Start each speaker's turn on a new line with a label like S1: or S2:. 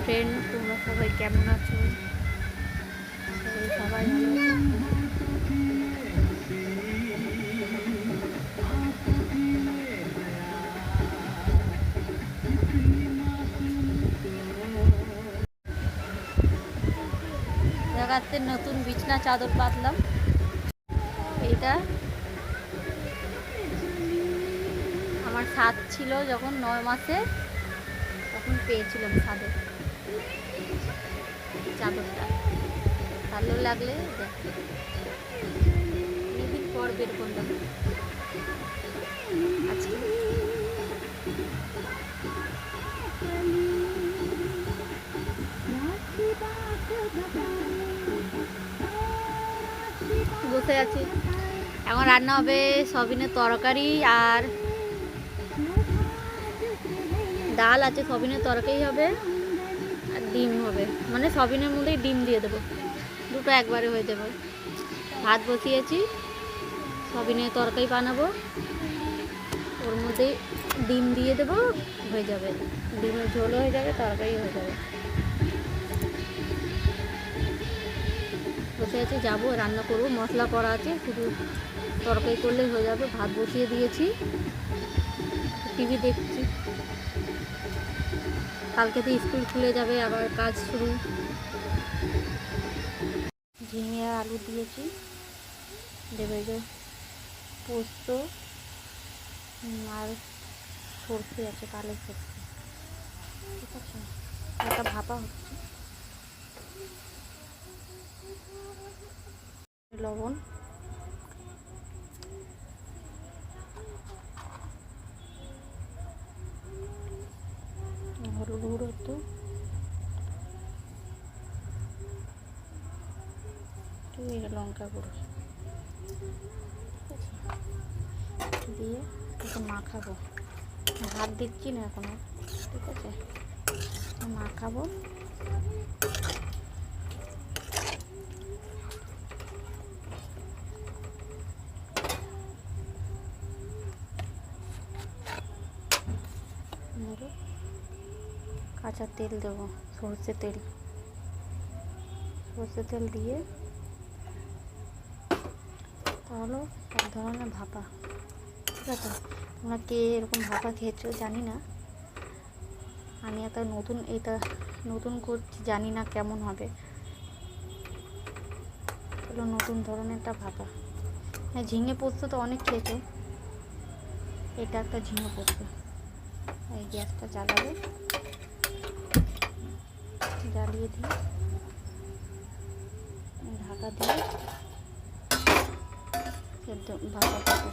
S1: Friend, তোমরা সবাই কেমন আছো? সবাই ভালো আছো? জায়গাতে নতুন বিছনা চাদর পাতলাম। এইটা আমার ছাদ ছিল যখন 9 মাসে, তখন পেয়েছিলাম ছাদে চাদরটা। ভালো লাগলে দেখো, অনেকদিন পর বের করলাম আজকে। বসে আছি, এখন রান্না হবে সবিনের তরকারি আর ডাল আছে। সবিনের তরকারি হবে আর ডিম হবে, মানে সবিনের মধ্যেই ডিম দিয়ে দেবো, দুটো একবারে হয়ে যাবে। ভাত বসিয়েছি, সবিনের তরকারি বানাবো, ওর মধ্যে ডিম দিয়ে দেবো, হয়ে যাবে। ডিমের ঝোলও হয়ে যাবে, তরকারি হয়ে যাবে। বসে আছি, যাবো রান্না করবো, মশলা করা আছে, শুধু তরকারি করলেই হয়ে যাবে। ভাত বসিয়ে দিয়েছি, টিভি দেখছি। কালকে তো স্কুল খুলে যাবে, আবার কাজ শুরু। ঝিঙে আর আলু দিয়েছি, দেবে যে পোস্ত আর সর্ষে আছে, কালো সর্ষে। ঠিক আছে, একটা ভাপা হচ্ছে। লবণ, হলুদ গুঁড়ো একটু, লঙ্কা গুঁড়ো দিয়ে একটু মাখাবো। ভাত দিচ্ছি না এখনো, ঠিক আছে, মাখাবো। কাঁচা তেল দেবো, সর্ষে তেল। সর্ষে তেল দিয়ে তাহলে এক ধরনের ভাপা। ঠিক আছে, তোমরা কে এরকম ভাপা খেয়েছো জানি না, আমি এত এটা নতুন করছি, জানি না কেমন হবে। এগুলো নতুন ধরনের একটা ভাপা। হ্যাঁ, ঝিঙে পোস্ত তো অনেক খেয়েছো, এটা একটা ঝিঙে পোস্ত। এই গ্যাসটা জ্বালাবে, জ্বালিয়ে দিয়ে ঢাকা দিয়ে ভাপা করবো।